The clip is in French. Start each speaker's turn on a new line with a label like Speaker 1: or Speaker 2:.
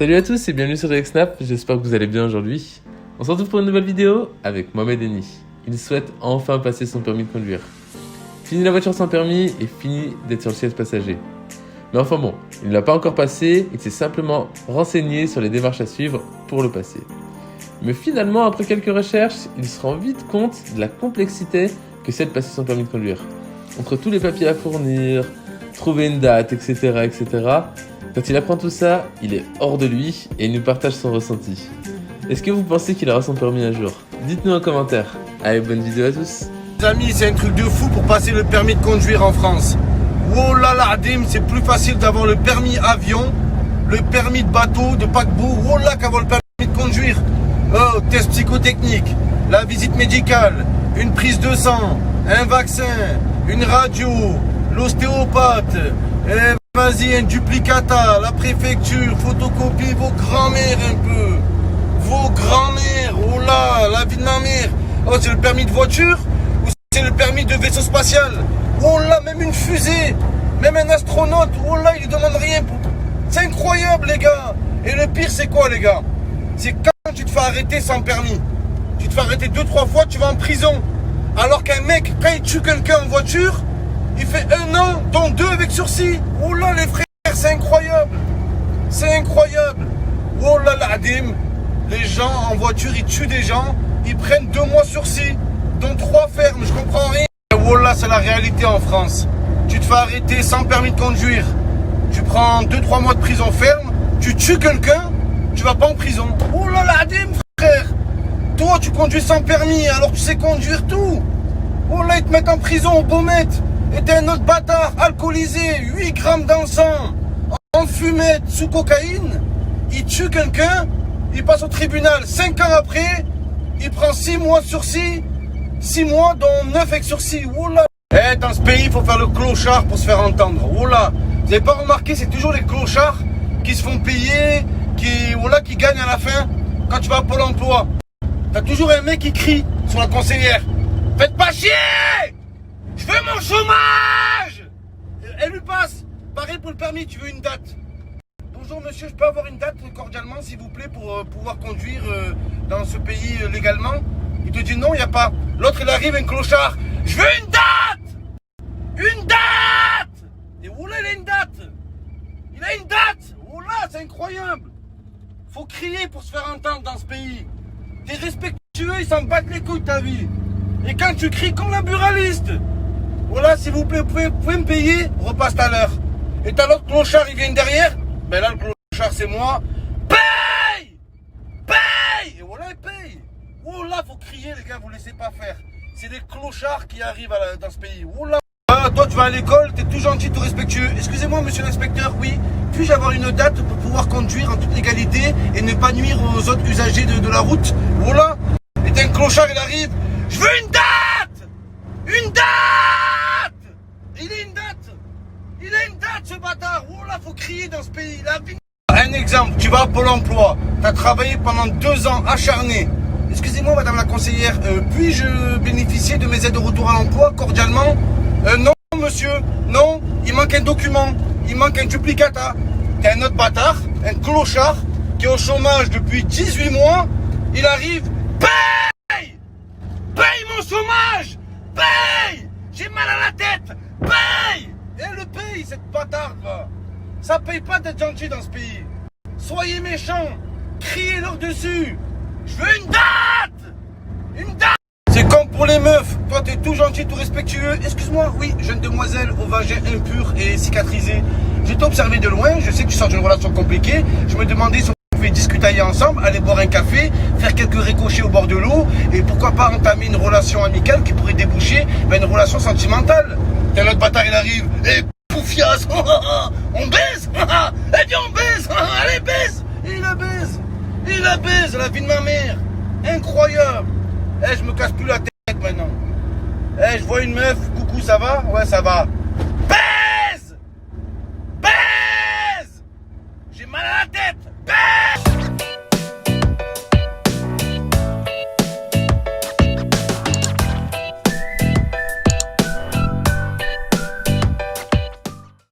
Speaker 1: Salut à tous et bienvenue sur GXnap, j'espère que vous allez bien aujourd'hui. On se retrouve pour une nouvelle vidéo avec Mohamed Eni. Il souhaite enfin passer son permis de conduire. Fini la voiture sans permis et fini d'être sur le siège passager. Mais enfin bon, il ne l'a pas encore passé, il s'est simplement renseigné sur les démarches à suivre pour le passer. Mais finalement, après quelques recherches, il se rend vite compte de la complexité que c'est de passer son permis de conduire. Entre tous les papiers à fournir, trouver une date, etc., quand il apprend tout ça, il est hors de lui et il nous partage son ressenti. Est-ce que vous pensez qu'il aura son permis un jour? Dites-nous en commentaire. Allez, bonne vidéo à tous.
Speaker 2: Les amis, c'est un truc de fou pour passer le permis de conduire en France. Oh là là, Adim, c'est plus facile d'avoir le permis avion, le permis de bateau, de paquebot, oh là, qu'avoir le permis de conduire. Oh, test psychotechnique, la visite médicale, une prise de sang, un vaccin, une radio, l'ostéopathe, vas-y, un duplicata, la préfecture, photocopie, vos grands-mères un peu. Vos grands-mères, oh là, la vie de ma mère. Oh, c'est le permis de voiture ou c'est le permis de vaisseau spatial? Oh là, même une fusée, même un astronaute, oh là, il lui demande rien. C'est incroyable, les gars. Et le pire, c'est quoi, les gars? C'est quand tu te fais arrêter sans permis. Tu te fais arrêter 2-3 fois, tu vas en prison. Alors qu'un mec, quand il tue quelqu'un en voiture, il fait 1 an, dont 2 avec sursis. Oh là, les frères, c'est incroyable. C'est incroyable. Oh là là, Adim. Les gens en voiture, ils tuent des gens, ils prennent 2 mois sursis, dont 3 fermes, je comprends rien. Oh là, c'est la réalité en France. Tu te fais arrêter sans permis de conduire. Tu prends 2-3 mois de prison ferme, tu tues quelqu'un, tu vas pas en prison. Oh là là, Adim, frère. Toi, tu conduis sans permis, alors tu sais conduire tout. Oh là, ils te mettent en prison au Baumette. Et t'es un autre bâtard, alcoolisé, 8 grammes d'encens, en fumette, sous cocaïne. Il tue quelqu'un, il passe au tribunal 5 ans après, il prend 6 mois de sursis, 6 mois dont 9 avec sursis. Oh là. Eh, dans ce pays, il faut faire le clochard pour se faire entendre. Oh là. Vous n'avez pas remarqué, c'est toujours les clochards qui se font payer, qui gagnent à la fin quand tu vas à Pôle emploi. T'as toujours un mec qui crie sur la conseillère. Faites pas chier! Je veux mon chômage! Elle lui passe. Pareil pour le permis, tu veux une date. Bonjour monsieur, je peux avoir une date cordialement s'il vous plaît pour pouvoir conduire dans ce pays légalement? Il te dit non, il n'y a pas. L'autre il arrive, un clochard. Je veux une date! Une date! Et où là il a une date? Il a une date! Oh là, c'est incroyable! Faut crier pour se faire entendre dans ce pays. T'es respectueux, ils s'en battent les couilles de ta vie. Et quand tu cries comme la buraliste, voilà, s'il vous plaît, vous pouvez me payer, repasse à l'heure. Et t'as l'autre clochard, il vient derrière. Ben là, le clochard, c'est moi. Paye! Paye! Et voilà, il paye. Oh là, faut crier, les gars, vous laissez pas faire. C'est des clochards qui arrivent dans ce pays. Oh là. Ah, toi, tu vas à l'école, t'es tout gentil, tout respectueux. Excusez-moi, monsieur l'inspecteur, oui. Puis-je avoir une date pour pouvoir conduire en toute légalité et ne pas nuire aux autres usagers de la route? Oh là. Et t'es un clochard, il arrive. Je veux une date! Une date! Il a une date! Il a une date, ce bâtard! Oh là, faut crier dans ce pays. La vie. Un exemple, tu vas à Pôle emploi. Tu as travaillé pendant 2 ans acharné. Excusez-moi, madame la conseillère, puis-je bénéficier de mes aides de retour à l'emploi cordialement? Non, monsieur. Non, il manque un document. Il manque un duplicata. T'es un autre bâtard, un clochard, qui est au chômage depuis 18 mois. Il arrive. Paye! Paye mon chômage! Paye! J'ai mal à la tête! Paye! Et elle le paye, cette bâtarde là. Ça paye pas d'être gentil dans ce pays. Soyez méchants. Criez-leur dessus. Je veux une date! Une date! C'est comme pour les meufs. Toi, t'es tout gentil, tout respectueux. Excuse-moi, oui, jeune demoiselle au vagin impur et cicatrisé. Je t'ai observé de loin. Je sais que tu sors d'une relation compliquée. Je me demandais si on pouvait discuter ensemble, aller boire un café, faire quelques ricochets au bord de l'eau et pourquoi pas entamer une relation amicale qui pourrait déboucher une relation sentimentale. T'as l'autre bâtard, il arrive. Eh, poufias, on baise. Eh bien, on baise. Allez, baise. Il la baise. Il la baise, la vie de ma mère. Incroyable. Eh, je me casse plus la tête maintenant. Eh, je vois une meuf. Coucou, ça va? Ouais, ça va. Baise. Baise. J'ai mal à la tête. Baise.